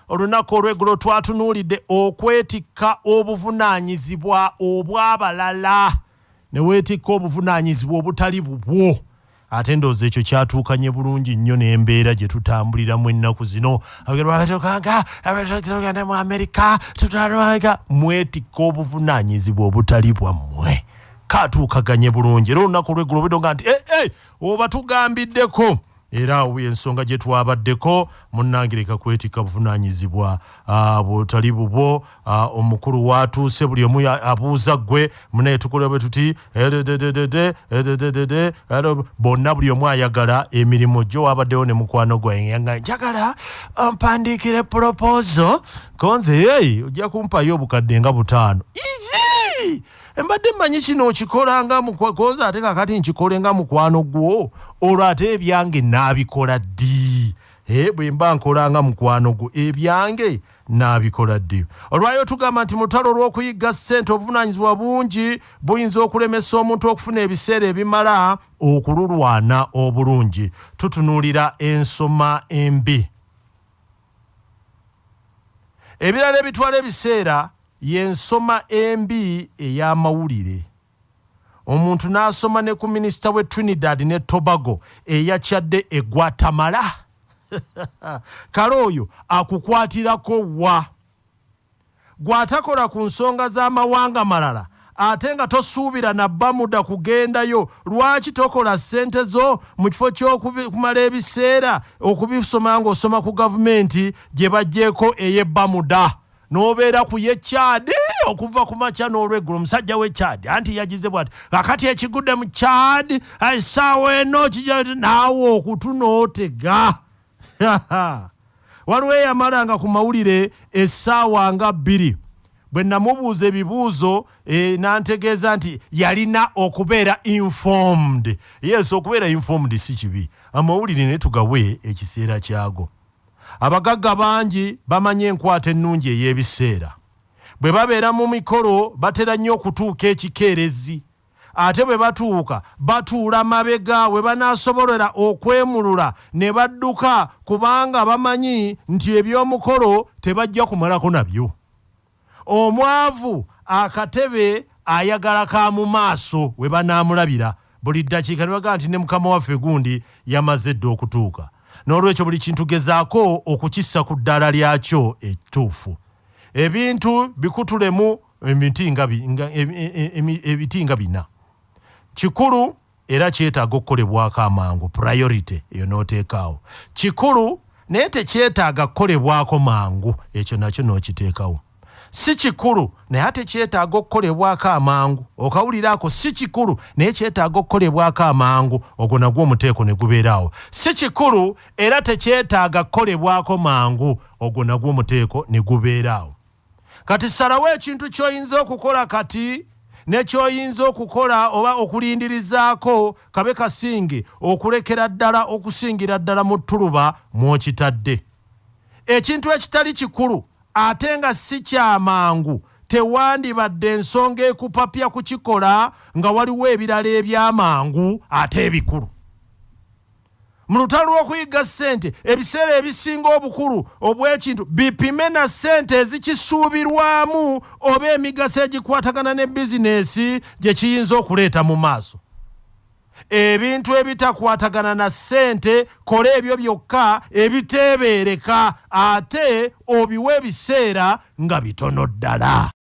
olunaku olw'eggulo twatunuulidde okwetikka obuvunaanyizibwa obw'abalala ne weetikka obuvunaanyizibwa obutali bubwo. Ate ndowooza ekyo kyatuukanye bulungi nnyo n'embeera gye tutambuliramu ennaku zino. Abagetuganda mu Amerika, mwetikka obuvunaanyizibwa obutali bwammwe. Katuukaganye bulungi. Era olunaku olw'eggulo bidonga nti oba tugambiddeko. Era awo ensonga gye twabaddeko munnangirika kwetikka buvunaanyizibwa butali bubwo. Omukulu watuuse buli omu abuuza ggwe munaye tukola bwe tuti bonna buli omu ayagala emirimu gyo. Wabaddewo ne mukwano gwange njagala mpandiikire proposal konze ojja kumpayo obukadde nga 5. Mbadde mmanyi kino okikola nga mukozi ate kakati nkikole nga mukwano gwo olwo ate ebyange naabikola ddi. Bwe mba nkola nga mukwano gwo ebyange naabikola ddi. Olwayo tugamba nti mutalo olw'okuyigga ssente obuvunaanyizibwa bungi buyinza okulemesa omuntu okufuna ebiseera ebimala okululwana obulungi. Tutunuulira ensoma embi. Ebirala ebitwala ebiseera y'ensoma embi ey'amawulire. Omuntu n'asoma ne ku minisita w'e Trinidad ne Tobago eyakyadde e Guatemala. Kale oyo akukwatirako wa? Gw'atakola ku nsonga z'amawanga malala ate nga tosuubira na Bamuda kugendayo. Lwaki tokola ssente zo mu kifo ky'okumala ebiseera okubisoma ng'osoma ku gavumenti gye bajjeeko ey'e Bamuda? N'obeera ku ye Chad okuva ku makya n'olweggulo omusajja w'e Chad anti yagize bw'ati kakati ekigudde mu Chad essaawa eno naawe okutu n'otega. Waliwo eyamalanga ku mawulire essaawa nga 2. Bwe namubuuza ebibuuzo n'antegeeza nti yalina okubeera informed. Yes, okubeera informed si kibi. Amawulire ne tugawe ekiseera kyago. Abagagga bangi bamanyi enkwata ennungi ey'ebiseera. Bwe babeera mu mikolo batera nnyo okutuuka ekikeerezi. Ate bwe batuuka batuula mabega we banaasobolera okwemulula ne badduka kubanga bamanyi nti eby'omukolo tebajja kumalako nabyo. Omwavu akatebe ayagala ka mu maaso we banaamulabira. Buli ddakiika ne bagaa nti ne mukama waffe gundi yamaze dda okutuuka. N'olwekyo buli kintu gezaako okukissa ku ddaala lyakyo ettuufu. Ebintu bikutulemu ebiti nga 4. Kikulu era kyetaaga okukolebwako amangu. Priority eyo n'oteekaawo. Kikulu naye tekyetaaga kukolebwako mangu. Ekyo nakyo n'okiteekawo. Si kikulu naye ate kyetaaga okukolebwako amangu. Okawuliraako si kikulu naye kyetaaga okukolebwako amangu. Ogwo nagwo omuteeko ne gubeeraawo. Si kikulu era tekyetaaga kukolebwako mangu. Ogwo nagwo omuteeko ne gubeeraawo. Kati salawo ekintu ky'oyinza okukola kati ne ky'oyinza okukola oba okulindirizaako kabe kasinge okulekera ddala okusingira ddala mu ttuluba mw'okitadde. Ekintu ekitali kikulu ate nga si kyamangu tewandibadde ensonga ekupapya kukikola nga waliwo ebirala ebyamangu ate ebikulu. Mu lutalo lw'okuyigga ssente ebiseera ebisinga obukulu obw'ekintu bipime na ssente ezikisuubirwamu oba emigaso egikwatagana ne bizinesi gye kiyinza okuleeta mu maaso. Ebintu ebitakwatagana na ssente kola ebyo byokka ebiteebeereka ate obiwe ebiseera nga bitono ddala.